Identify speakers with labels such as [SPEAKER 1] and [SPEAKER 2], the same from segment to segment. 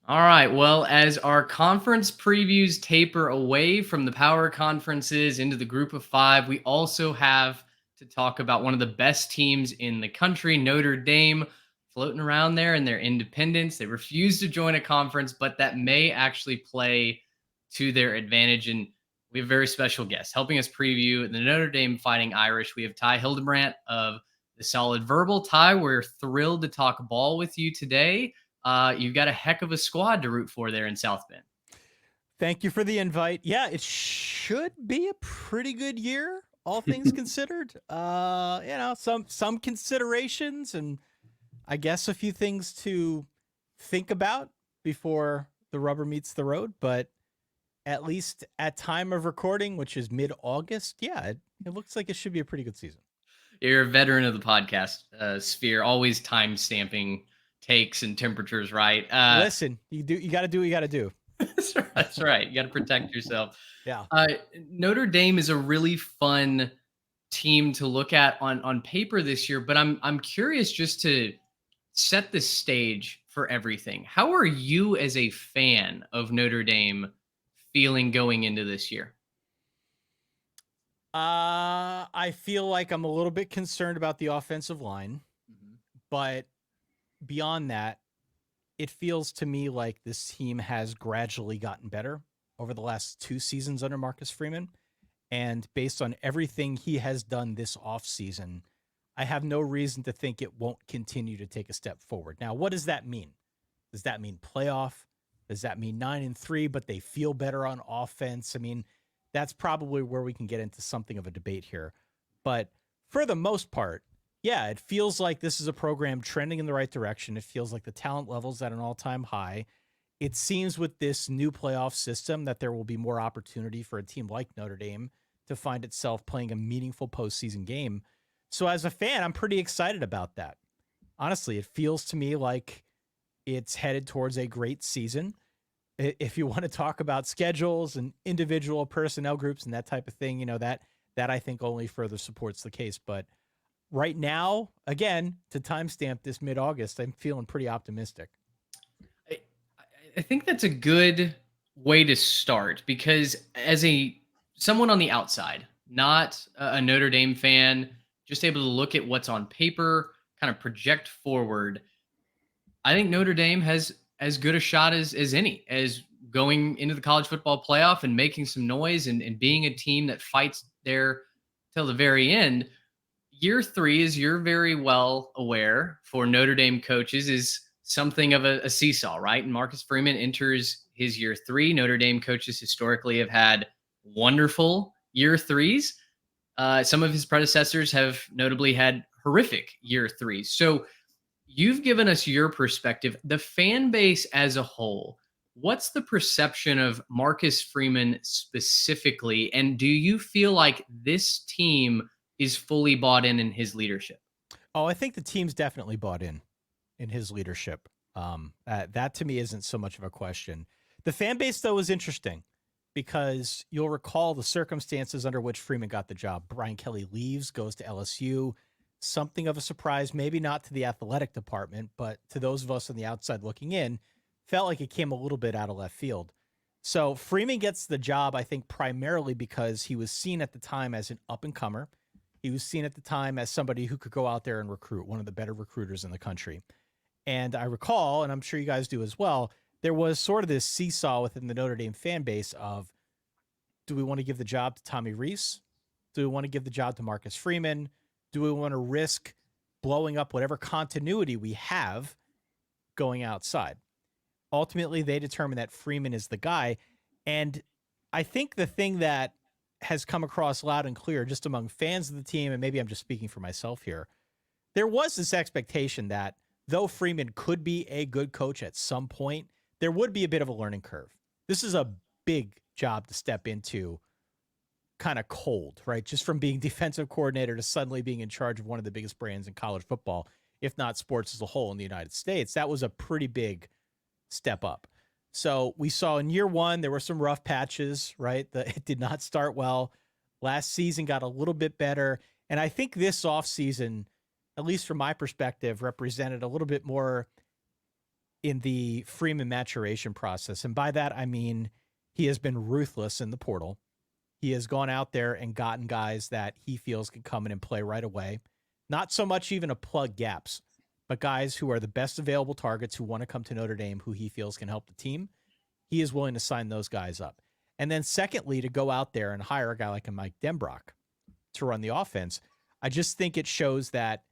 [SPEAKER 1] All right. Well, as our conference previews taper away from the power conferences into the group of five, we also have to talk about one of the best teams in the country, Notre Dame, floating around there in their independence. They refuse to join a conference, but that may actually play to their advantage. And we have a very special guest helping us preview the Notre Dame Fighting Irish. We have Ty Hildebrandt of the Solid Verbal. Ty, we're thrilled to talk ball with you today. You've got a heck of a squad to root for there in South Bend.
[SPEAKER 2] Thank you for the invite. Yeah, it should be a pretty good year, all things considered. Some considerations and I guess a few things to think about before the rubber meets the road, but at least at time of recording, which is mid-August, yeah, it looks like it should be a pretty good season.
[SPEAKER 1] You're a veteran of the podcast sphere, always time stamping takes and temperatures right.
[SPEAKER 2] Listen, you got to do what you got to do.
[SPEAKER 1] That's right. You got to protect yourself.
[SPEAKER 2] Yeah.
[SPEAKER 1] Uh, Notre Dame is a really fun team to look at on paper this year, but I'm curious just to set the stage for everything. How are you as a fan of Notre Dame feeling going into this year?
[SPEAKER 2] I feel like I'm a little bit concerned about the offensive line,
[SPEAKER 1] Mhm.
[SPEAKER 2] but beyond that, it feels to me like this team has gradually gotten better over the last 2 seasons under Marcus Freeman. And based on everything he has done this offseason, I have no reason to think it won't continue to take a step forward. Now, what does that mean? Does that mean playoff? Does that mean 9-3, but they feel better on offense? I mean, that's probably where we can get into something of a debate here. But for the most part, yeah, it feels like this is a program trending in the right direction. It feels like the talent level's at an all-time high. It seems with this new playoff system that there will be more opportunity for a team like Notre Dame to find itself playing a meaningful postseason game. So as a fan, I'm pretty excited about that. Honestly, it feels to me like it's headed towards a great season. If you want to talk about schedules and individual personnel groups and that type of thing, that I think only further supports the case. But right now, again, to timestamp this mid-August, I'm feeling pretty optimistic.
[SPEAKER 1] I, I think that's a good way to start because as a someone on the outside, not a Notre Dame fan, just able to look at what's on paper, kind of project forward. I think Notre Dame has as good a shot as any as going into the college football playoff and making some noise and being a team that fights there till the very end. Year three, as you're very well aware, for Notre Dame coaches, is something of a seesaw, right? And Marcus Freeman enters his year three. Notre Dame coaches historically have had wonderful year threes. Some of his predecessors have notably had horrific year threes. So you've given us your perspective. The fan base as a whole, what's the perception of Marcus Freeman specifically? And do you feel like this team is fully bought in his leadership?
[SPEAKER 2] Oh, I think the team's definitely bought in his leadership. That to me isn't so much of a question. The fan base, though, is interesting because you'll recall the circumstances under which Freeman got the job. Brian Kelly leaves, goes to LSU. Something of a surprise, maybe not to the athletic department, but to those of us on the outside looking in, felt like it came a little bit out of left field. So Freeman gets the job, I think, primarily because he was seen at the time as an up and comer. He was seen at the time as somebody who could go out there and recruit, one of the better recruiters in the country. And I recall, and I'm sure you guys do as well, there was sort of this seesaw within the Notre Dame fan base of, do we want to give the job to Tommy Rees? Do we want to give the job to Marcus Freeman? Do we want to risk blowing up whatever continuity we have going outside? Ultimately, they determined that Freeman is the guy. And I think the thing that has come across loud and clear just among fans of the team, and maybe I'm just speaking for myself here, there was this expectation that though Freeman could be a good coach at some point, there would be a bit of a learning curve. This is a big job to step into kind of cold, right? Just from being defensive coordinator to suddenly being in charge of one of the biggest brands in college football, if not sports as a whole in the United States. That was a pretty big step up. So we saw in year one, there were some rough patches, right? It did not start well. Last season got a little bit better. And I think this offseason, at least from my perspective, represented a little bit more in the Freeman maturation process. And by that, I mean he has been ruthless in the portal. He has gone out there and gotten guys that he feels can come in and play right away. Not so much even to plug gaps, but guys who are the best available targets who want to come to Notre Dame, who he feels can help the team. He is willing to sign those guys up. And then secondly, to go out there and hire a guy like a Mike Denbrock to run the offense, I just think it shows that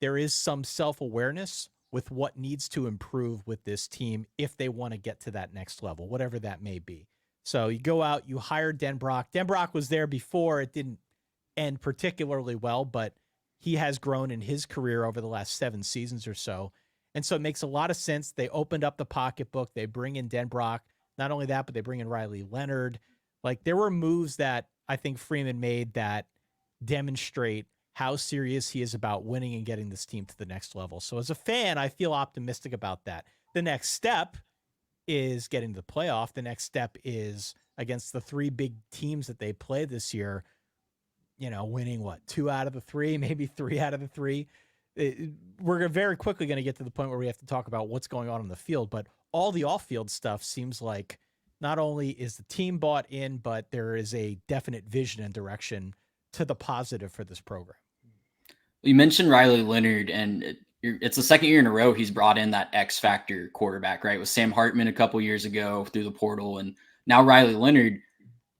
[SPEAKER 2] there is some self-awareness with what needs to improve with this team if they want to get to that next level, whatever that may be. So you go out, you hire Denbrock. Denbrock was there before. It didn't end particularly well, but he has grown in his career over the last 7 seasons or so. And so it makes a lot of sense. They opened up the pocketbook. They bring in Denbrock. Not only that, but they bring in Riley Leonard. Like, there were moves that I think Freeman made that demonstrate how serious he is about winning and getting this team to the next level. So as a fan, I feel optimistic about that. The next step is getting to the playoff. The next step is against the 3 big teams that they play this year, winning 2 out of the 3, maybe 3 out of the 3. We're very quickly going to get to the point where we have to talk about what's going on the field, but all the off-field stuff seems like not only is the team bought in, but there is a definite vision and direction to the positive for this program.
[SPEAKER 3] You mentioned Riley Leonard, and it's the second year in a row he's brought in that X factor quarterback, right? With Sam Hartman a couple years ago through the portal, and now Riley Leonard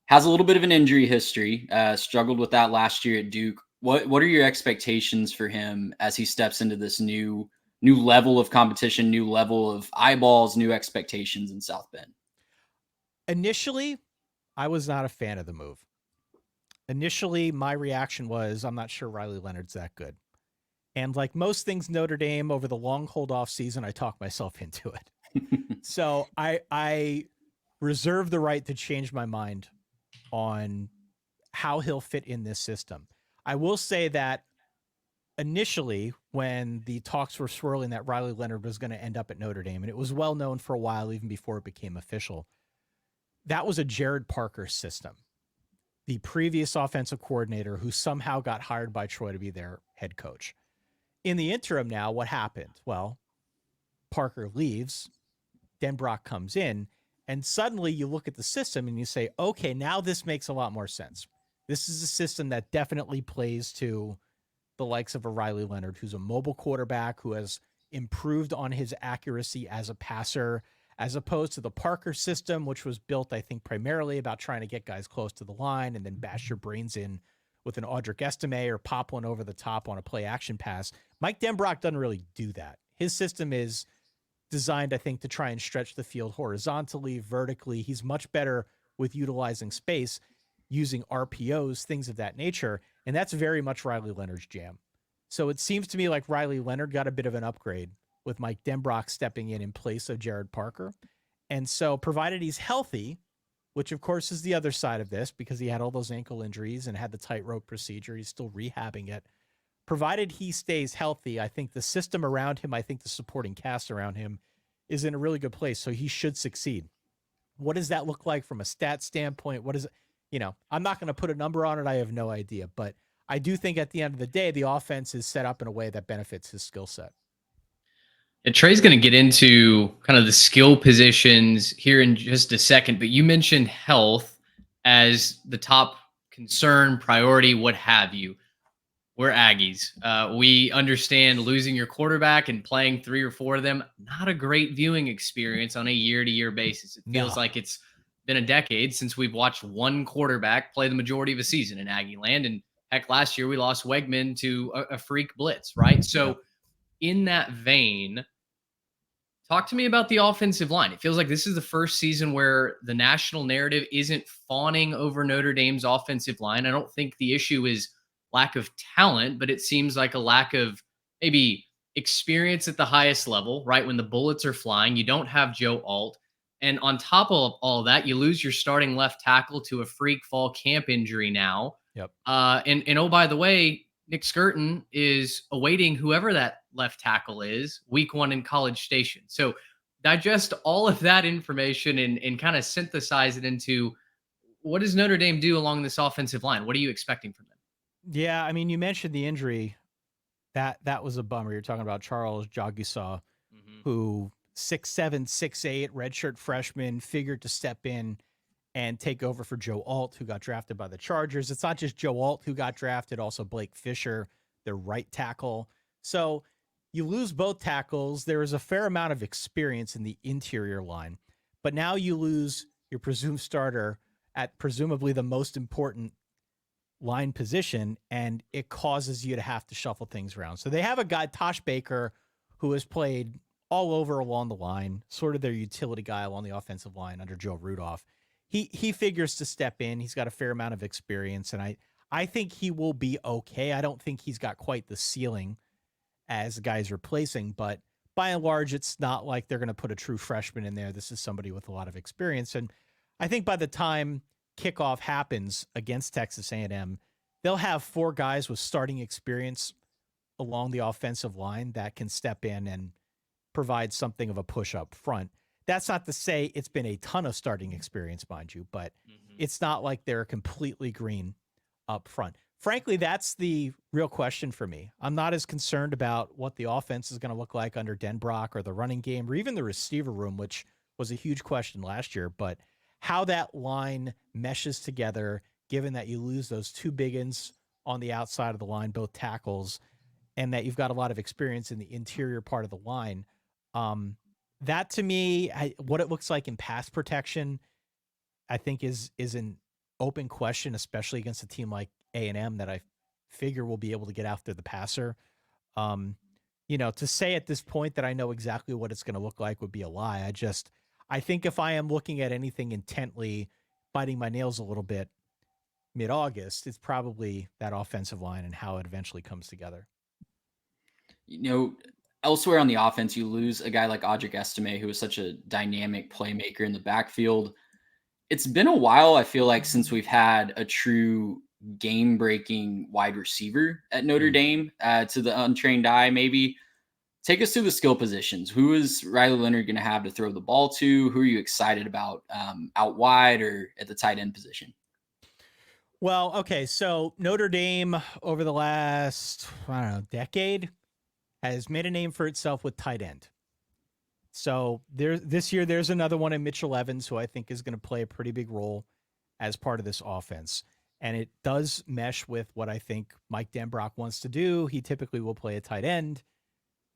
[SPEAKER 3] has a little bit of an injury history, struggled with that last year at Duke. What are your expectations for him as he steps into this new level of competition, new level of eyeballs, new expectations in South Bend?
[SPEAKER 2] Initially, I was not a fan of the move. Initially, my reaction was, I'm not sure Riley Leonard's that good. And like most things Notre Dame, over the long hold-off season, I talked myself into it. So I reserve the right to change my mind on how he'll fit in this system. I will say that initially, when the talks were swirling that Riley Leonard was going to end up at Notre Dame, and it was well known for a while, even before it became official, that was a Jared Parker system. The previous offensive coordinator who somehow got hired by Troy to be their head coach. In the interim now, what happened? Well, Parker leaves, Denbrock comes in, and suddenly you look at the system and you say, okay, now this makes a lot more sense. This is a system that definitely plays to the likes of a Riley Leonard, who's a mobile quarterback, who has improved on his accuracy as a passer, as opposed to the Parker system, which was built, I think, primarily about trying to get guys close to the line and then bash your brains in with an Audric Estime or pop one over the top on a play action pass. Mike Denbrock doesn't really do that. His system is designed, I think, to try and stretch the field horizontally, vertically. He's much better with utilizing space, using RPOs, things of that nature, and that's very much Riley Leonard's jam. So it seems to me like Riley Leonard got a bit of an upgrade with Mike Denbrock stepping in place of Jared Parker. And so provided he's healthy, which of course is the other side of this because he had all those ankle injuries and had the tightrope procedure, he's still rehabbing it. Provided he stays healthy, I think the system around him, I think the supporting cast around him is in a really good place. So he should succeed. What does that look like from a stat standpoint? What is it? I'm not going to put a number on it. I have no idea, but I do think at the end of the day, the offense is set up in a way that benefits his skill set.
[SPEAKER 1] And Trey's going to get into kind of the skill positions here in just a second, but you mentioned health as the top concern, priority, what have you. We're Aggies. We understand losing your quarterback and playing 3 or 4 of them, not a great viewing experience on a year-to-year basis. It feels like it's been a decade since we've watched one quarterback play the majority of a season in Aggie land. And heck, last year we lost Wegman to a freak blitz, right? So in that vein, talk to me about the offensive line. It feels like this is the first season where the national narrative isn't fawning over Notre Dame's offensive line. I don't think the issue is lack of talent, but it seems like a lack of maybe experience at the highest level, right? When the bullets are flying, you don't have Joe Alt. And on top of all that, you lose your starting left tackle to a freak fall camp injury now.
[SPEAKER 2] Yep.
[SPEAKER 1] And oh, by the way, Nick Skirton is awaiting whoever that left tackle is week 1 in College Station. So digest all of that information and kind of synthesize it into what does Notre Dame do along this offensive line? What are you expecting from them?
[SPEAKER 2] Yeah, I mean, you mentioned the injury. That was a bummer. You're talking about Charles Jagusa, who 6'7", 6'8", redshirt freshman, figured to step in and take over for Joe Alt, who got drafted by the Chargers. It's not just Joe Alt who got drafted, also Blake Fisher, their right tackle. So you lose both tackles. There is a fair amount of experience in the interior line, but now you lose your presumed starter at presumably the most important line position, and it causes you to have to shuffle things around. So they have a guy, Tosh Baker, who has played all over along the line, sort of their utility guy along the offensive line under Joe Rudolph. He figures to step in. He's got a fair amount of experience, and I think he will be okay. I don't think he's got quite the ceiling as the guys replacing, but by and large, it's not like they're going to put a true freshman in there. This is somebody with a lot of experience, and I think by the time kickoff happens against Texas A&M, they'll have 4 guys with starting experience along the offensive line that can step in and provide something of a push up front. That's not to say it's been a ton of starting experience, mind you, but it's not like they're completely green up front. Frankly, that's the real question for me. I'm not as concerned about what the offense is going to look like under Denbrock or the running game or even the receiver room, which was a huge question last year, but how that line meshes together, given that you lose those 2 big ends on the outside of the line, both tackles, and that you've got a lot of experience in the interior part of the line. That to me, what it looks like in pass protection, I think is an open question, especially against a team like A&M that I figure will be able to get after the passer. To say at this point that I know exactly what it's going to look like would be a lie. I think if I am looking at anything intently, biting my nails a little bit mid-August, it's probably that offensive line and how it eventually comes together.
[SPEAKER 3] Elsewhere on the offense, you lose a guy like Audric Estime, who is such a dynamic playmaker in the backfield. It's been a while, I feel like, since we've had a true game-breaking wide receiver at Notre Dame. To the untrained eye, maybe. Take us through the skill positions. Who is Riley Leonard going to have to throw the ball to? Who are you excited about out wide or at the tight end position?
[SPEAKER 2] Well, okay, so Notre Dame over the last, decade has made a name for itself with tight end. So this year, there's another one in Mitchell Evans, who I think is going to play a pretty big role as part of this offense. And it does mesh with what I think Mike Denbrock wants to do. He typically will play a tight end.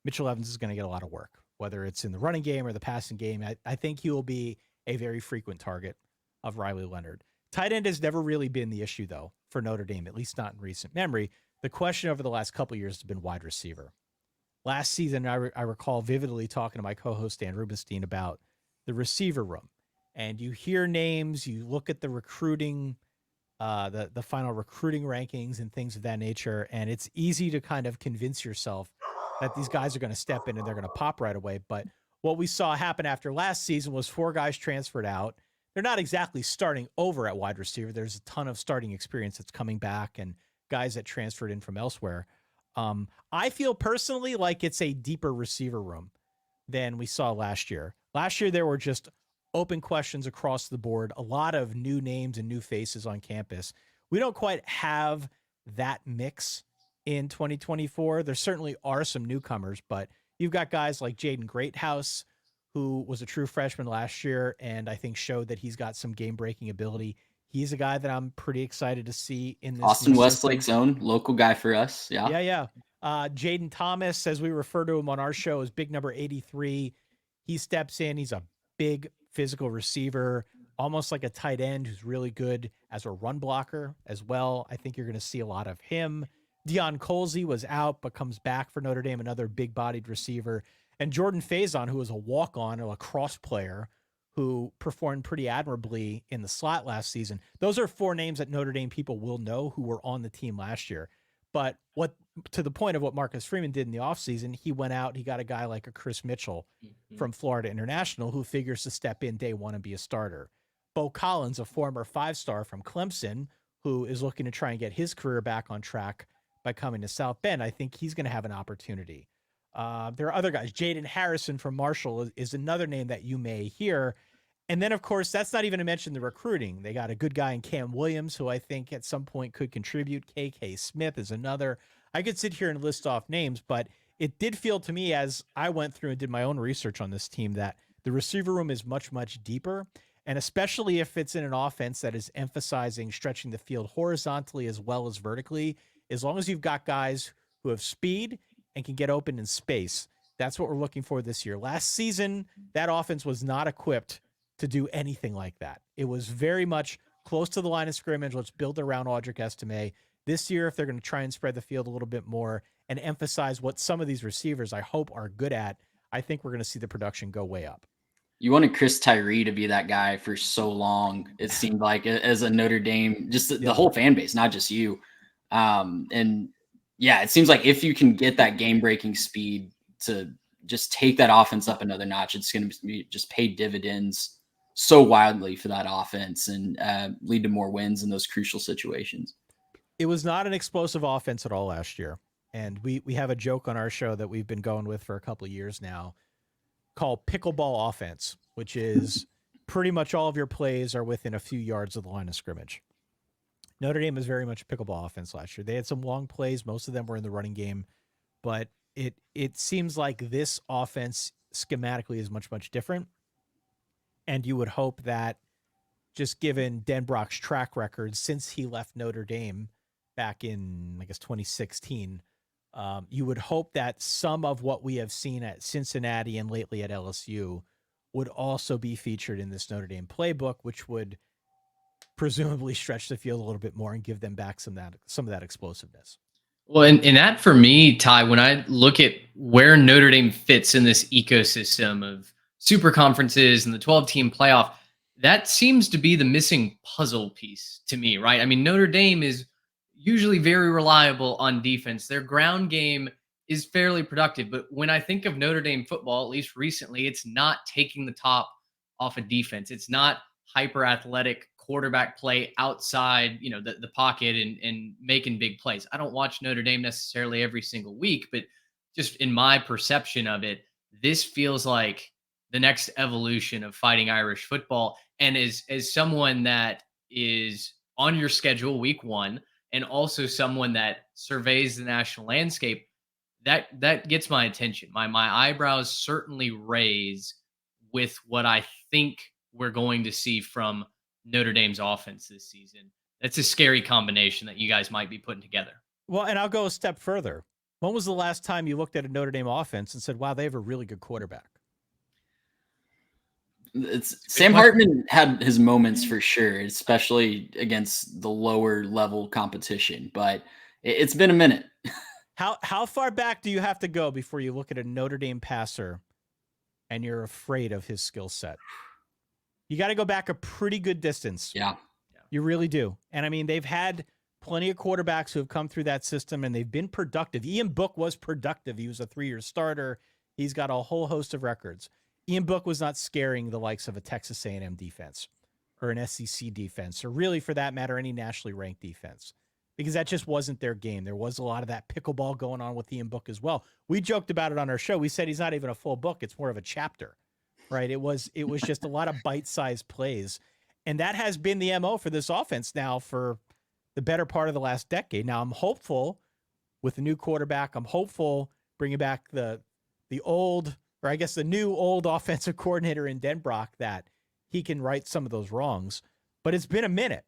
[SPEAKER 2] Mitchell Evans is going to get a lot of work, whether it's in the running game or the passing game. I think he will be a very frequent target of Riley Leonard. Tight end has never really been the issue, though, for Notre Dame, at least not in recent memory. The question over the last couple of years has been wide receiver. Last season, I recall vividly talking to my co-host Dan Rubenstein about the receiver room. And you hear names, you look at the recruiting, the final recruiting rankings and things of that nature, and it's easy to kind of convince yourself that these guys are going to step in and they're going to pop right away. But what we saw happen after last season was 4 guys transferred out. They're not exactly starting over at wide receiver. There's a ton of starting experience that's coming back and guys that transferred in from elsewhere. I feel personally like it's a deeper receiver room than we saw last year. Last year, there were just open questions across the board, a lot of new names and new faces on campus. We don't quite have that mix in 2024. There certainly are some newcomers, but you've got guys like Jaden Greathouse, who was a true freshman last year and I think showed that he's got some game-breaking ability. He's a guy that I'm pretty excited to see in this.
[SPEAKER 3] Austin Westlake's own local guy for us. Yeah.
[SPEAKER 2] Yeah. Jaden Thomas, as we refer to him on our show, is big number 83. He steps in. He's a big physical receiver, almost like a tight end who's really good as a run blocker as well. I think you're going to see a lot of him. Deion Colsey was out, but comes back for Notre Dame, another big-bodied receiver. And Jordan Faison, who was a walk-on, a lacrosse player, who performed pretty admirably in the slot last season. Those are 4 names that Notre Dame people will know who were on the team last year. But to the point of what Marcus Freeman did in the offseason, he went out, he got a guy like a Chris Mitchell from Florida International who figures to step in day one and be a starter. Bo Collins, a former 5-star from Clemson, who is looking to try and get his career back on track by coming to South Bend. I think he's going to have an opportunity. There are other guys. Jaden Harrison from Marshall is another name that you may hear. And then, of course, that's not even to mention the recruiting. They got a good guy in Cam Williams, who I think at some point could contribute. KK Smith is another. I could sit here and list off names, but it did feel to me as I went through and did my own research on this team that the receiver room is much, much deeper. And especially if it's in an offense that is emphasizing stretching the field horizontally as well as vertically, as long as you've got guys who have speed and can get open in space, that's what we're looking for this year. Last season, that offense was not equipped to do anything like that. It was very much close to the line of scrimmage. Let's build around Audric Estime. This year, if they're going to try and spread the field a little bit more and emphasize what some of these receivers I hope are good at, I think we're going to see the production go way up.
[SPEAKER 3] You wanted Chris Tyree to be that guy for so long. It seemed like as a Notre Dame, just the whole fan base, not just you. And yeah, it seems like if you can get that game breaking speed to just take that offense up another notch, it's going to just pay dividends so wildly for that offense and lead to more wins in those crucial situations.
[SPEAKER 2] It was not an explosive offense at all last year. And we have a joke on our show that we've been going with for a couple of years now called pickleball offense, which is pretty much all of your plays are within a few yards of the line of scrimmage. Notre Dame was very much a pickleball offense last year. They had some long plays. Most of them were in the running game, but it seems like this offense schematically is much, much different. And you would hope that just given Denbrock's track record since he left Notre Dame back in, I guess, 2016, you would hope that some of what we have seen at Cincinnati and lately at LSU would also be featured in this Notre Dame playbook, which would presumably stretch the field a little bit more and give them back some of that explosiveness.
[SPEAKER 1] Well, and that for me, Ty, when I look at where Notre Dame fits in this ecosystem of super conferences and the 12-team playoff, that seems to be the missing puzzle piece to me, right? I mean, Notre Dame is usually very reliable on defense. Their ground game is fairly productive. But when I think of Notre Dame football, at least recently, it's not taking the top off of defense. It's not hyper athletic quarterback play outside, the pocket and making big plays. I don't watch Notre Dame necessarily every single week, but just in my perception of it, this feels like the next evolution of Fighting Irish football. And as someone that is on your schedule week 1, and also someone that surveys the national landscape, that gets my attention. My eyebrows certainly raise with what I think we're going to see from Notre Dame's offense this season. That's a scary combination that you guys might be putting together.
[SPEAKER 2] Well, and I'll go a step further. When was the last time you looked at a Notre Dame offense and said, wow, they have a really good quarterback?
[SPEAKER 3] Sam Hartman had his moments for sure, especially against the lower level competition, but it's been a minute.
[SPEAKER 2] How far back do you have to go before you look at a Notre Dame passer and you're afraid of his skill set? You got to go back a pretty good distance.
[SPEAKER 3] Yeah.
[SPEAKER 2] You really do. And I mean, they've had plenty of quarterbacks who have come through that system and they've been productive. Ian Book was productive. He was a 3-year starter. He's got a whole host of records. Ian Book was not scaring the likes of a Texas A&M defense or an SEC defense, or really, for that matter, any nationally ranked defense, because that just wasn't their game. There was a lot of that pickleball going on with Ian Book as well. We joked about it on our show. We said he's not even a full book. It's more of a chapter, right? It was just a lot of bite-sized plays. And that has been the MO for this offense now for the better part of the last decade. Now, I'm hopeful with the new quarterback. I'm hopeful bringing back the old, or I guess the new old offensive coordinator in Denbrock, that he can right some of those wrongs. But it's been a minute.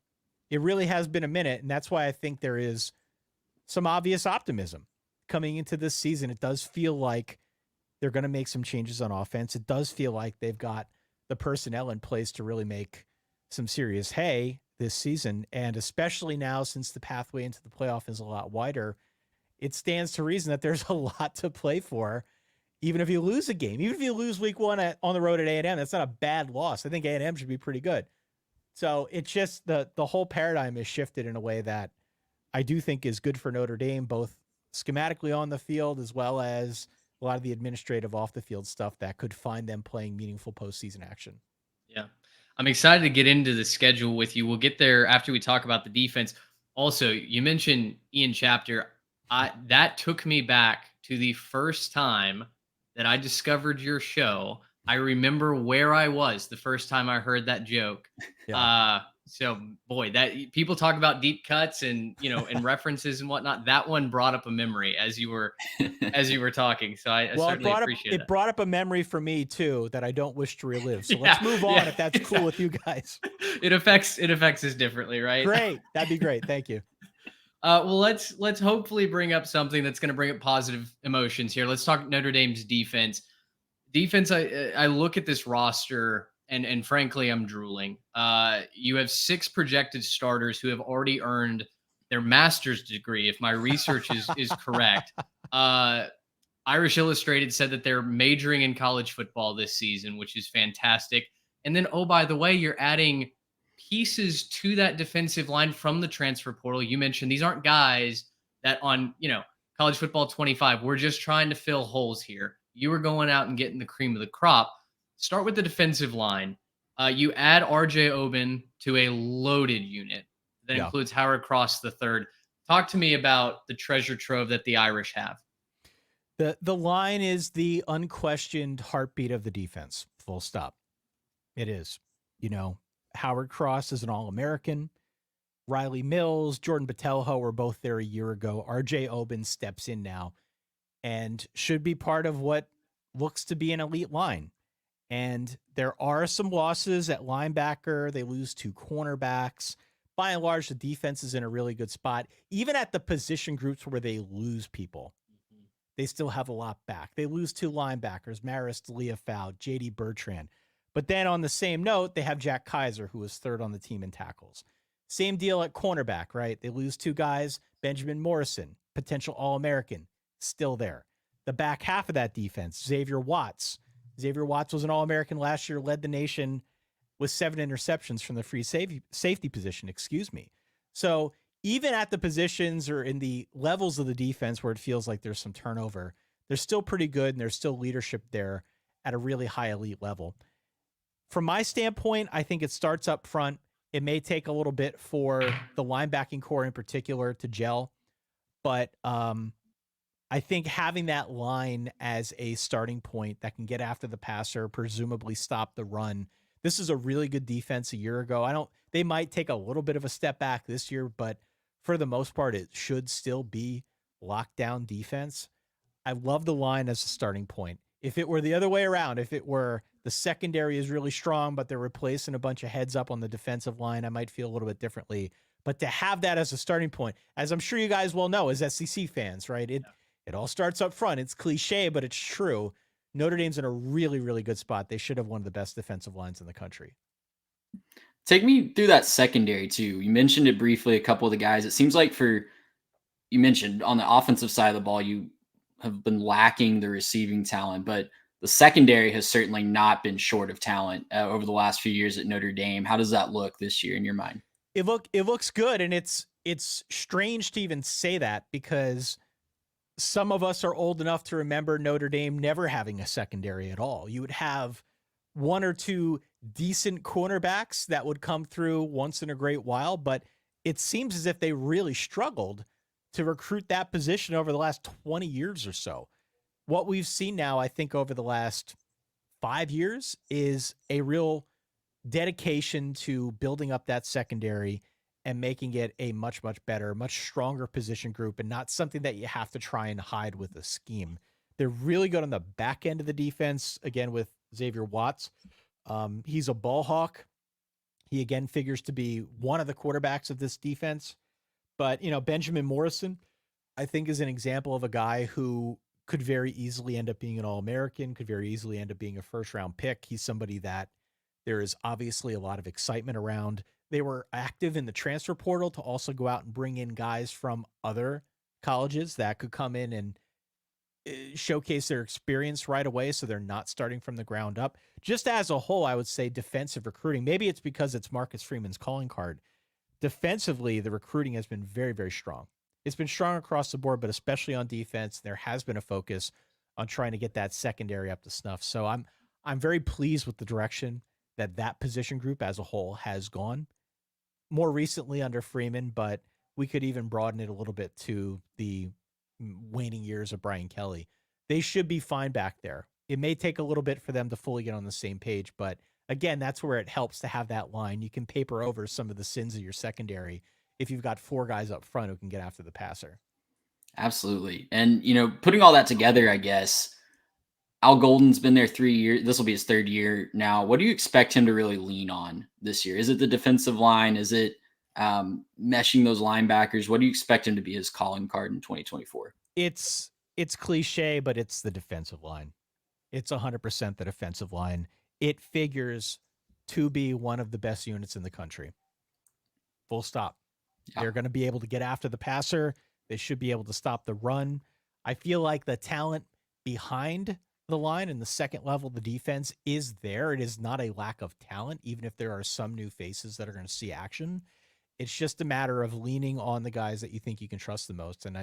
[SPEAKER 2] It really has been a minute. And that's why I think there is some obvious optimism coming into this season. It does feel like they're going to make some changes on offense. It does feel like they've got the personnel in place to really make some serious hay this season. And especially now, since the pathway into the playoff is a lot wider, it stands to reason that there's a lot to play for. Even if you lose a game, even if you lose week 1 on the road at A&M, that's not a bad loss. I think A&M should be pretty good. So it's just the whole paradigm is shifted in a way that I do think is good for Notre Dame, both schematically on the field as well as a lot of the administrative off the field stuff that could find them playing meaningful postseason action.
[SPEAKER 1] Yeah. I'm excited to get into the schedule with you. We'll get there after we talk about the defense. Also, you mentioned Ian Chapter. That took me back to the first time that I discovered your show. I remember where I was the first time I heard that joke.
[SPEAKER 2] Yeah.
[SPEAKER 1] So, boy, that people talk about deep cuts and and references and whatnot. That one brought up a memory as you were talking. So I
[SPEAKER 2] Well,
[SPEAKER 1] certainly appreciate
[SPEAKER 2] it
[SPEAKER 1] that.
[SPEAKER 2] brought up a memory for me too that I don't wish to relive. So let's
[SPEAKER 1] Yeah,
[SPEAKER 2] move on
[SPEAKER 1] yeah,
[SPEAKER 2] if that's cool with
[SPEAKER 1] exactly.
[SPEAKER 2] you guys.
[SPEAKER 1] It affects us differently, right?
[SPEAKER 2] Great. That'd be great. Thank you.
[SPEAKER 1] Well, let's hopefully bring up something that's going to bring up positive emotions here. Let's talk Notre Dame's defense. Defense, I look at this roster and frankly, I'm drooling. You have 6 projected starters who have already earned their master's degree, if my research is correct. Uh, Irish Illustrated said that they're majoring in college football this season, which is fantastic. And then, oh, by the way, you're adding pieces to that defensive line from the transfer portal. You mentioned these aren't guys that on, college football 25, we're just trying to fill holes here. You were going out and getting the cream of the crop. Start with the defensive line. You add RJ Oben to a loaded unit that
[SPEAKER 2] Yeah.
[SPEAKER 1] includes Howard Cross the third. Talk to me about the treasure trove that the Irish have.
[SPEAKER 2] The line is the unquestioned heartbeat of the defense. Full stop. It is. You know, Howard Cross is an All-American. Riley Mills, Jordan Botelho were both there a year ago. RJ Oben steps in now and should be part of what looks to be an elite line. And there are some losses at linebacker. They lose 2 cornerbacks. By and large, the defense is in a really good spot. Even at the position groups where they lose people, they still have a lot back. They lose 2 linebackers, Maris Leofau, JD Bertrand. But then on the same note, they have Jack Kaiser, who was third on the team in tackles. Same deal at cornerback, right? They lose 2 guys, Benjamin Morrison, potential All-American, still there. The back half of that defense, Xavier Watts. Xavier Watts was an All-American last year, led the nation with 7 interceptions from the free safety position, excuse me. So even at the positions or in the levels of the defense where it feels like there's some turnover, they're still pretty good and there's still leadership there at a really high elite level. From my standpoint, I think it starts up front. It may take a little bit for the linebacking core in particular to gel, but I think having that line as a starting point that can get after the passer, presumably stop the run. This is a really good defense a year ago. They might take a little bit of a step back this year, but for the most part, it should still be lockdown defense. I love the line as a starting point. If it were the other way around, if it were the secondary is really strong, but they're replacing a bunch of heads up on the defensive line, I might feel a little bit differently. But to have that as a starting point, as I'm sure you guys well know as SEC fans, right? It all starts up front. It's cliche, but it's true. Notre Dame's in a really, really good spot. They should have one of the best defensive lines in the country.
[SPEAKER 3] Take me through that secondary too. You mentioned it briefly, a couple of the guys. It seems like you mentioned on the offensive side of the ball, you have been lacking the receiving talent, but the secondary has certainly not been short of talent over the last few years at Notre Dame. How does that look this year in your mind?
[SPEAKER 2] It looks good, and it's strange to even say that because some of us are old enough to remember Notre Dame never having a secondary at all. You would have 1 or 2 decent cornerbacks that would come through once in a great while, but it seems as if they really struggled to recruit that position over the last 20 years or so. What we've seen now, I think, over the last 5 years is a real dedication to building up that secondary and making it a much, much better, much stronger position group and not something that you have to try and hide with a scheme. They're really good on the back end of the defense, again, with Xavier Watts. He's a ball hawk. He, again, figures to be one of the quarterbacks of this defense. But, Benjamin Morrison, I think, is an example of a guy who could very easily end up being an All-American, could very easily end up being a first-round pick. He's somebody that there is obviously a lot of excitement around. They were active in the transfer portal to also go out and bring in guys from other colleges that could come in and showcase their experience right away so they're not starting from the ground up. Just as a whole, I would say defensive recruiting. Maybe it's because it's Marcus Freeman's calling card. Defensively, the recruiting has been very, very strong. It's been strong across the board, but especially on defense, there has been a focus on trying to get that secondary up to snuff. So I'm very pleased with the direction that position group as a whole has gone. More recently under Freeman, but we could even broaden it a little bit to the waning years of Brian Kelly. They should be fine back there. It may take a little bit for them to fully get on the same page, but again, that's where it helps to have that line. You can paper over some of the sins of your secondary if you've got 4 guys up front who can get after the passer.
[SPEAKER 3] Absolutely. And, putting all that together, I guess, Al Golden's been there 3 years. This will be his third year now. What do you expect him to really lean on this year? Is it the defensive line? Is it meshing those linebackers? What do you expect him to be his calling card in 2024?
[SPEAKER 2] It's cliche, but it's the defensive line. It's 100% the defensive line. It figures to be one of the best units in the country. Full stop.
[SPEAKER 3] Yeah.
[SPEAKER 2] They're going to be able to get after the passer. They should be able to stop the run. I feel like the talent behind the line and the second level of the defense is there. It is not a lack of talent, even if there are some new faces that are going to see action. It's just a matter of leaning on the guys that you think you can trust the most. And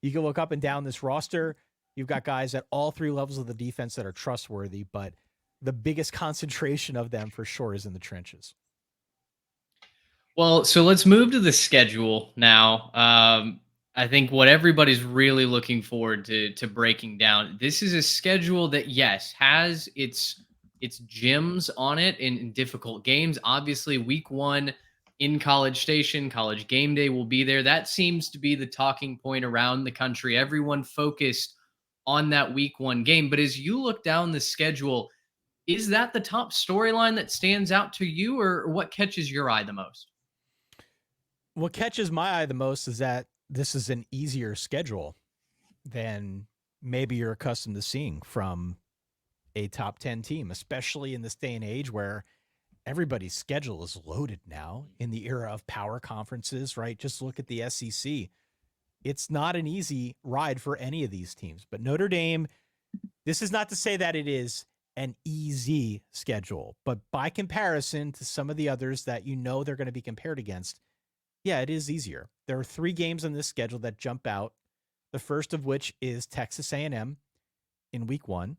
[SPEAKER 2] you can look up and down this roster. You've got guys at all 3 levels of the defense that are trustworthy, but the biggest concentration of them for sure is in the trenches.
[SPEAKER 1] Well, so let's move to the schedule now. I think what everybody's really looking forward to breaking down. This is a schedule that, yes, has its gems on it in difficult games. Obviously, week 1 in College Station, College Game Day will be there. That seems to be the talking point around the country. Everyone focused on that week 1 game. But as you look down the schedule, is that the top storyline that stands out to you, or what catches your eye the most?
[SPEAKER 2] What catches my eye the most is that this is an easier schedule than maybe you're accustomed to seeing from a top 10 team, especially in this day and age where everybody's schedule is loaded now in the era of power conferences, right? Just look at the SEC. It's not an easy ride for any of these teams, but Notre Dame, this is not to say that it is an easy schedule, but by comparison to some of the others that they're going to be compared against, yeah, it is easier. There are 3 games on this schedule that jump out. The first of which is Texas A&M in week 1.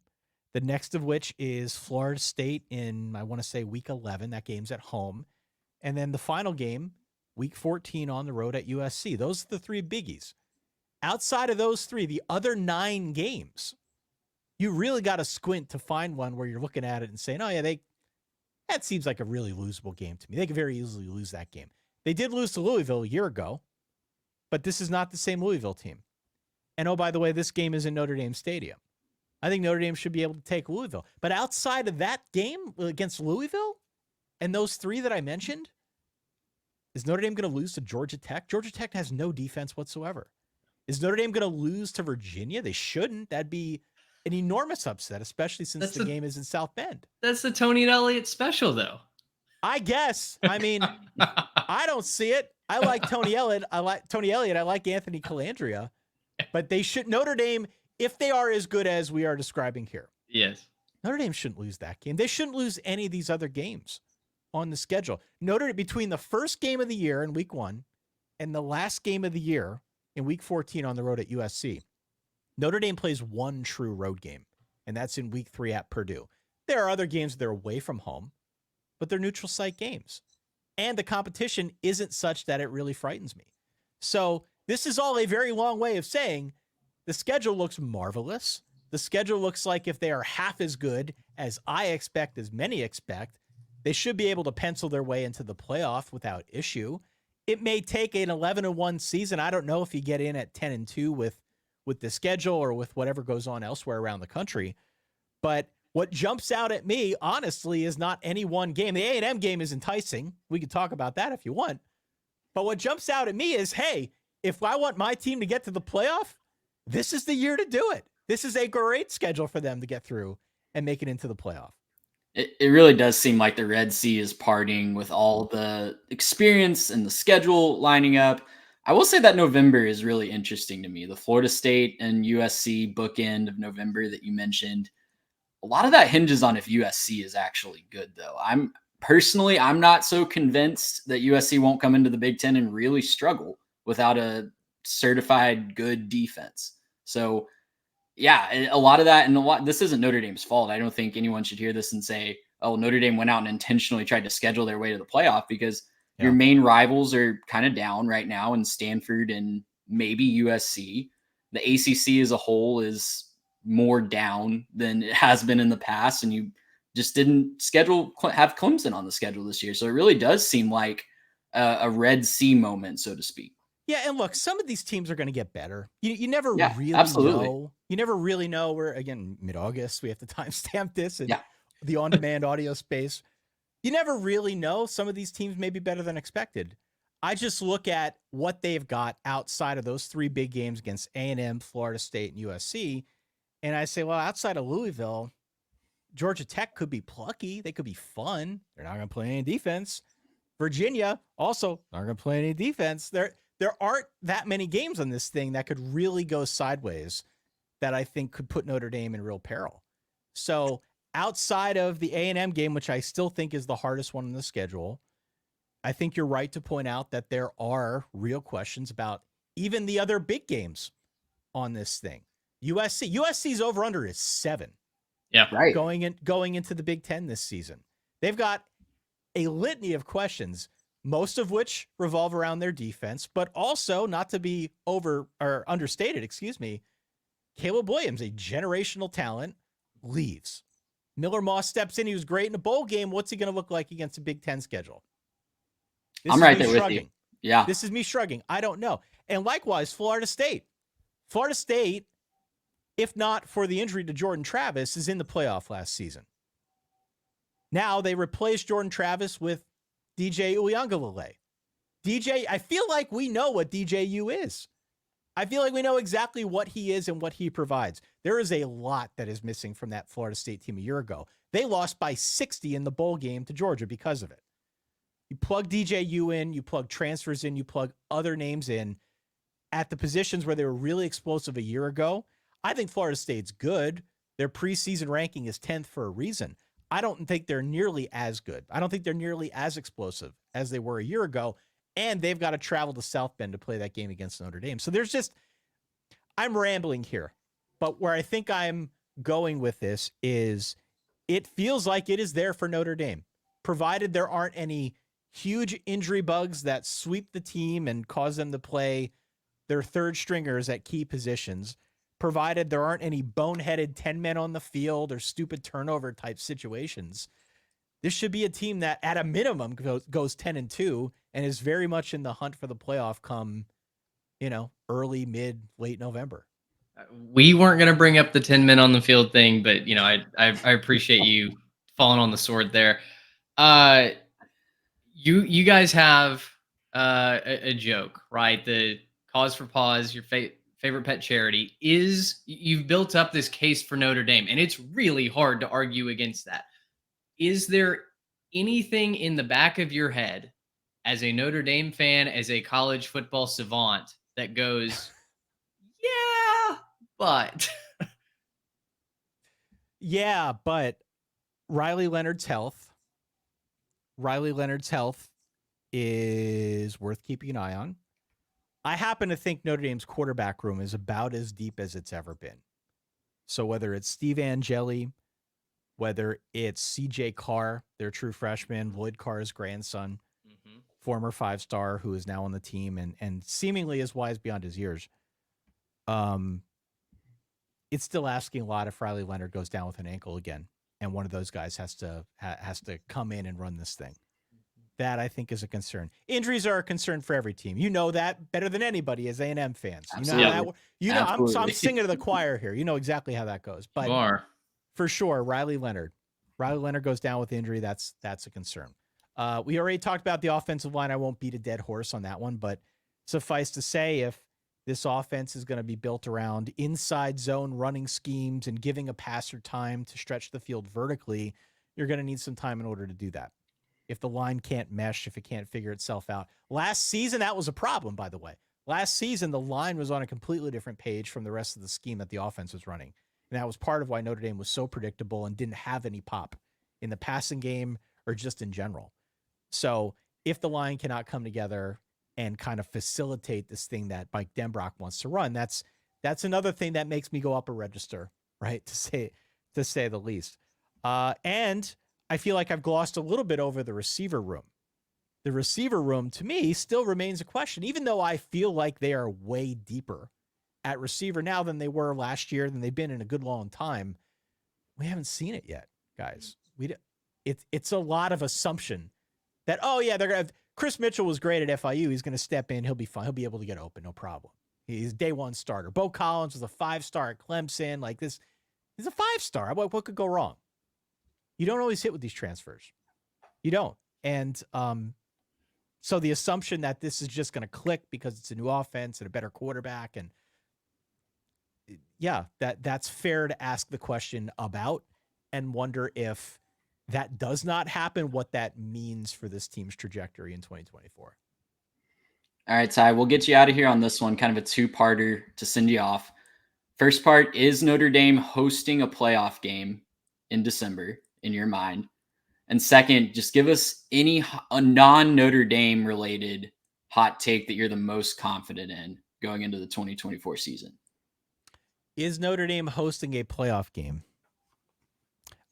[SPEAKER 2] The next of which is Florida State in, I want to say, week 11. That game's at home. And then the final game, week 14 on the road at USC. Those are the 3 biggies. Outside of those 3, the other 9 games, you really got to squint to find one where you're looking at it and saying, oh, yeah, that seems like a really losable game to me. They could very easily lose that game. They did lose to Louisville a year ago, but this is not the same Louisville team. And oh, by the way, this game is in Notre Dame Stadium. I think Notre Dame should be able to take Louisville. But outside of that game against Louisville and those 3 that I mentioned, is Notre Dame going to lose to Georgia Tech? Georgia Tech has no defense whatsoever. Is Notre Dame going to lose to Virginia? They shouldn't. That'd be an enormous upset, especially since the game is in South Bend.
[SPEAKER 1] That's the Tony and Elliott special, though.
[SPEAKER 2] I guess. I mean, I don't see it. I like Tony Elliott. I like Anthony Calandria. But Notre Dame, if they are as good as we are describing here.
[SPEAKER 1] Yes.
[SPEAKER 2] Notre Dame shouldn't lose that game. They shouldn't lose any of these other games on the schedule. Between the first game of the year in week 1 and the last game of the year in week 14 on the road at USC, Notre Dame plays 1 true road game, and that's in week 3 at Purdue. There are other games that are away from home, but they're neutral site games. And the competition isn't such that it really frightens me. So this is all a very long way of saying the schedule looks marvelous. The schedule looks like if they are half as good as I expect, as many expect, they should be able to pencil their way into the playoff without issue. It may take an 11-1 season. I don't know if you get in at 10-2 with the schedule or with whatever goes on elsewhere around the country. But what jumps out at me, honestly, is not any one game. The A&M game is enticing. We could talk about that if you want. But what jumps out at me is, hey, if I want my team to get to the playoff, this is the year to do it. This is a great schedule for them to get through and make it into the playoff.
[SPEAKER 3] It really does seem like the Red Sea is parting with all the experience and the schedule lining up. I will say that November is really interesting to me. The Florida State and USC bookend of November that you mentioned, a lot of that hinges on if USC is actually good, though. I'm not so convinced that USC won't come into the Big Ten and really struggle without a certified good defense. So, yeah, a lot of that, and this isn't Notre Dame's fault. I don't think anyone should hear this and say, oh, Notre Dame went out and intentionally tried to schedule their way to the playoff, because your main rivals are kind of down right now in Stanford and maybe USC. The ACC as a whole is more down than it has been in the past, and you just didn't have Clemson on the schedule this year. So it really does seem like a Red Sea moment, so to speak.
[SPEAKER 2] Yeah, and look, some of these teams are going to get better. You never
[SPEAKER 3] Yeah,
[SPEAKER 2] really
[SPEAKER 3] absolutely.
[SPEAKER 2] know. You never really know. We're, again, mid-August. We have to timestamp this in
[SPEAKER 3] Yeah.
[SPEAKER 2] the on-demand audio space. You never really know. Some of these teams may be better than expected. I just look at what they've got outside of those 3 big games against A&M, Florida State, and USC, and I say, well, outside of Louisville, Georgia Tech could be plucky. They could be fun. They're not going to play any defense. Virginia also not going to play any defense. There aren't that many games on this thing that could really go sideways that I think could put Notre Dame in real peril. So outside of the A&M game, which I still think is the hardest one on the schedule, I think you're right to point out that there are real questions about even the other big games on this thing. USC's over-under is 7.
[SPEAKER 1] Yeah.
[SPEAKER 3] Right.
[SPEAKER 2] Going into the Big Ten this season. They've got a litany of questions, most of which revolve around their defense, but also, not to be understated, Caleb Williams, a generational talent, leaves. Miller Moss steps in. He was great in a bowl game. What's he going to look like against a Big Ten schedule?
[SPEAKER 3] I'm right there with you. Yeah.
[SPEAKER 2] This is me shrugging. I don't know. And likewise, Florida State. Florida State, if not for the injury to Jordan Travis, is in the playoff last season. Now they replaced Jordan Travis with DJ Uiagalelei. DJ, I feel like we know what DJU is. I feel like we know exactly what he is and what he provides. There is a lot that is missing from that Florida State team a year ago. They lost by 60 in the bowl game to Georgia because of it. You plug DJU in, you plug transfers in, you plug other names in at the positions where they were really explosive a year ago. I think Florida State's good. Their preseason ranking is 10th for a reason. I don't think they're nearly as good. I don't think they're nearly as explosive as they were a year ago. And they've got to travel to South Bend to play that game against Notre Dame. So I'm rambling here. But where I think I'm going with this is it feels like it is there for Notre Dame, provided there aren't any huge injury bugs that sweep the team and cause them to play their third stringers at key positions, provided there aren't any boneheaded 10 men on the field or stupid turnover type situations. This should be a team that at a minimum goes 10-2 and is very much in the hunt for the playoff come, early, mid, late November.
[SPEAKER 1] We weren't going to bring up the 10 men on the field thing, but I appreciate you falling on the sword there. You guys have a joke, right? The cause for pause, your favorite pet charity, is you've built up this case for Notre Dame, and it's really hard to argue against that. Is there anything in the back of your head as a Notre Dame fan, as a college football savant, that goes, yeah, but
[SPEAKER 2] yeah, but Riley Leonard's health is worth keeping an eye on. I happen to think Notre Dame's quarterback room is about as deep as it's ever been. So whether it's Steve Angeli, whether it's CJ Carr, their true freshman, Lloyd Carr's grandson, former 5-star who is now on the team and seemingly is wise beyond his years. It's still asking a lot if Riley Leonard goes down with an ankle again, and one of those guys has to come in and run this thing. That, I think, is a concern. Injuries are a concern for every team. You know that better than anybody as A&M fans.
[SPEAKER 3] Absolutely.
[SPEAKER 2] I'm singing to the choir here. You know exactly how that goes. But for sure, Riley Leonard goes down with injury. That's a concern. We already talked about the offensive line. I won't beat a dead horse on that one, but suffice to say, if this offense is going to be built around inside zone running schemes and giving a passer time to stretch the field vertically, you're going to need some time in order to do that. If the line can't mesh, if it can't figure itself out. Last season, that was a problem, by the way. Last season, the line was on a completely different page from the rest of the scheme that the offense was running. And that was part of why Notre Dame was so predictable and didn't have any pop in the passing game or just in general. So if the line cannot come together and kind of facilitate this thing that Mike Denbrock wants to run, that's another thing that makes me go up a register, right? To say the least. And I feel like I've glossed a little bit over the receiver room. The receiver room, to me, still remains a question, even though I feel like they are way deeper at receiver now than they were last year, than they've been in a good long time. We haven't seen it yet, guys. It's a lot of assumption that, oh yeah, they're gonna have, Chris Mitchell was great at FIU. He's gonna step in. He'll be fine. He'll be able to get open, no problem. He's day one starter. Bo Collins was a 5-star at Clemson. Like this, he's a 5-star. What could go wrong? You don't always hit with these transfers. You don't. And so the assumption that this is just going to click because it's a new offense and a better quarterback, and yeah, that's fair to ask the question about and wonder if that does not happen, what that means for this team's trajectory in 2024.
[SPEAKER 3] All right, Ty, we'll get you out of here on this one, kind of a two-parter to send you off. First part, is Notre Dame hosting a playoff game in December in your mind? And second, just give us a non-Notre Dame related hot take that you're the most confident in going into the 2024 season.
[SPEAKER 2] Is Notre Dame hosting a playoff game?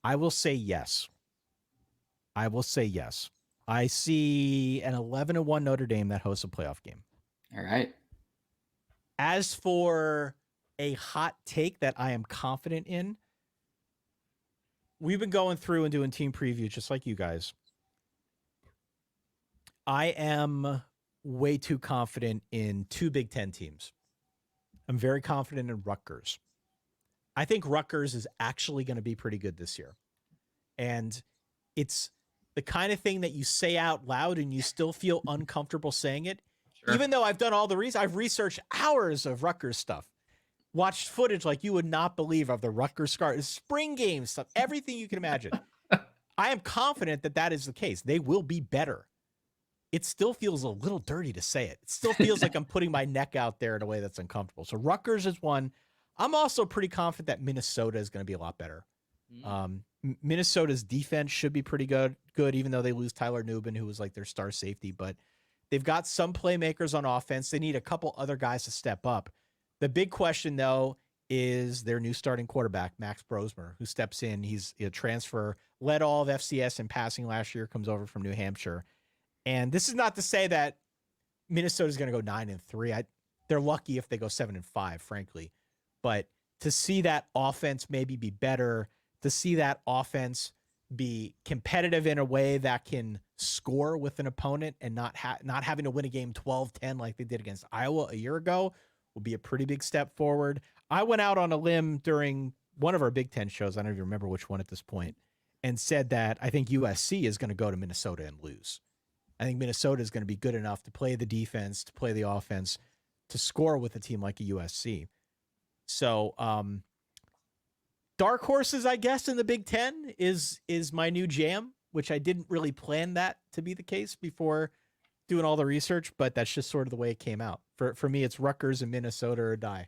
[SPEAKER 2] I will say yes. I see an 11-1 Notre Dame that hosts a playoff game.
[SPEAKER 3] All right.
[SPEAKER 2] As for a hot take that I am confident in, we've been going through and doing team previews just like you guys. I am way too confident in 2 Big Ten teams. I'm very confident in Rutgers. I think Rutgers is actually going to be pretty good this year. And it's the kind of thing that you say out loud and you still feel uncomfortable saying it. Sure. Even though I've done all the research, I've researched hours of Rutgers stuff, watched footage like you would not believe of the Rutgers spring game stuff, everything you can imagine. I am confident that that is the case. They will be better. It still feels a little dirty to say it. It still feels like I'm putting my neck out there in a way that's uncomfortable. So Rutgers is one. I'm also pretty confident that Minnesota is going to be a lot better. Minnesota's defense should be pretty good, even though they lose Tyler Nubin, who was like their star safety. But they've got some playmakers on offense. They need a couple other guys to step up. The big question, though, is their new starting quarterback, Max Brosmer, who steps in. He's a transfer, led all of FCS in passing last year, comes over from New Hampshire. And this is not to say that Minnesota's going to go 9-3. They're lucky if they go 7-5, frankly. But to see that offense maybe be better, to see that offense be competitive in a way that can score with an opponent and not having to win a game 12-10 like they did against Iowa a year ago will be a pretty big step forward. I went out on a limb during one of our Big Ten shows, I don't even remember which one at this point, and said that I think USC is going to go to Minnesota and lose. I think Minnesota is going to be good enough to play the defense, to play the offense, to score with a team like a USC. So, dark horses, I guess, in the Big Ten is my new jam, which I didn't really plan that to be the case before doing all the research, but that's just sort of the way it came out. For me, it's Rutgers and Minnesota or die.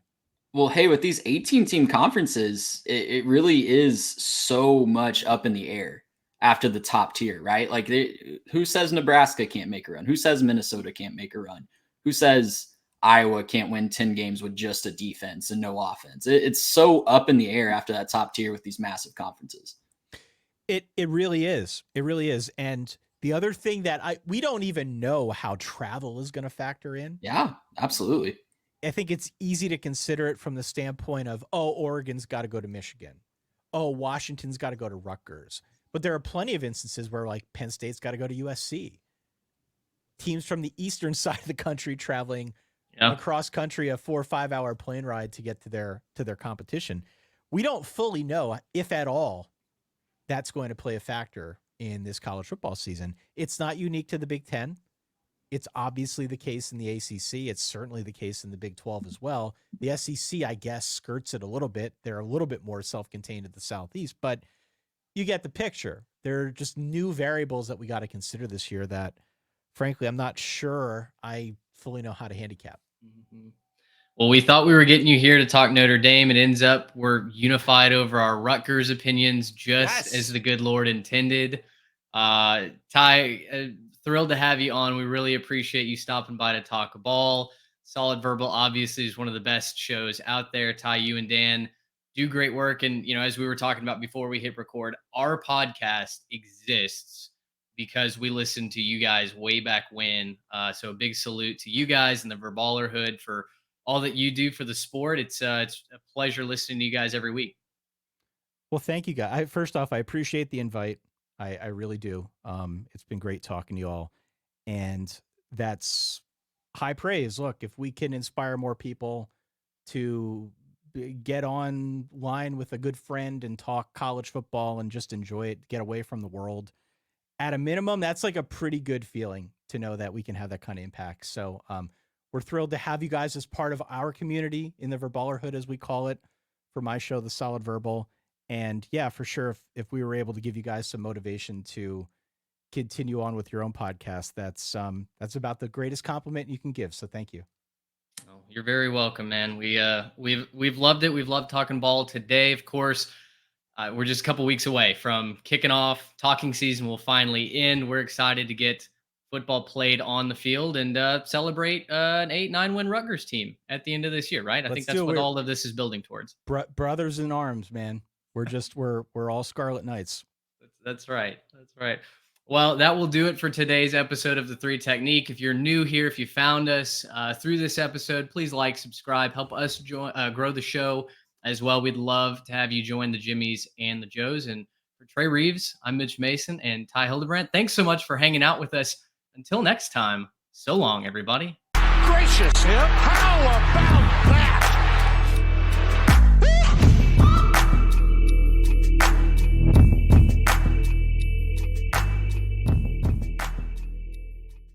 [SPEAKER 3] Well, hey, with these 18-team conferences, it really is so much up in the air after the top tier, right? Like, who says Nebraska can't make a run? Who says Minnesota can't make a run? Who says Iowa can't win 10 games with just a defense and no offense? It's so up in the air after that top tier with these massive conferences.
[SPEAKER 2] It really is. It really is. And the other thing that we don't even know how travel is going to factor in.
[SPEAKER 3] Yeah, absolutely.
[SPEAKER 2] I think it's easy to consider it from the standpoint of, oh, Oregon's got to go to Michigan. Oh, Washington's got to go to Rutgers. But there are plenty of instances where like Penn State's got to go to USC. Teams from the eastern side of the country traveling across country, a 4 or 5 hour plane ride to get to their competition. We don't fully know if at all that's going to play a factor in this college football season. It's not unique to the Big Ten. It's obviously the case in the ACC. It's certainly the case in the Big 12 as well. The SEC, I guess, skirts it a little bit. They're a little bit more self-contained at the Southeast, but you get the picture. There are just new variables that we got to consider this year that, frankly, I'm not sure I fully know how to handicap.
[SPEAKER 1] Mm-hmm. Well, we thought we were getting you here to talk Notre Dame. It ends up we're unified over our Rutgers opinions, just as the good Lord intended. Ty, thrilled to have you on. We really appreciate you stopping by to talk ball. Solid Verbal obviously is one of the best shows out there. Ty, you and Dan do great work. And, as we were talking about before we hit record, our podcast exists because we listened to you guys way back when. So a big salute to you guys and the Verballerhood for all that you do for the sport. It's a pleasure listening to you guys every week.
[SPEAKER 2] Well, thank you guys. First off, I appreciate the invite. I really do. It's been great talking to you all. And that's high praise. Look, if we can inspire more people to get online with a good friend and talk college football and just enjoy it, get away from the world, at a minimum, that's like a pretty good feeling to know that we can have that kind of impact. So we're thrilled to have you guys as part of our community in the Verballerhood, as we call it, for my show, The Solid Verbal. And yeah, for sure, if we were able to give you guys some motivation to continue on with your own podcast, that's about the greatest compliment you can give. So thank you.
[SPEAKER 1] Oh, you're very welcome, man. We've loved it. We've loved talking ball today. Of course, we're just a couple weeks away from kicking off. Talking season will finally end. We're excited to get football played on the field and celebrate an 8-9 win Rutgers team at the end of this year. Right? I think that's what all of this is building towards.
[SPEAKER 2] Brothers in arms, man. We're all Scarlet Knights.
[SPEAKER 1] That's right. That's right. Well, that will do it for today's episode of The Three Technique. If you're new here, if you found us through this episode, please like, subscribe, help us grow the show as well. We'd love to have you join the Jimmies and the Joes. And for Trey Reeves, I'm Mitch Mason and Ty Hildebrandt. Thanks so much for hanging out with us. Until next time, so long, everybody.
[SPEAKER 4] Gracious him. How about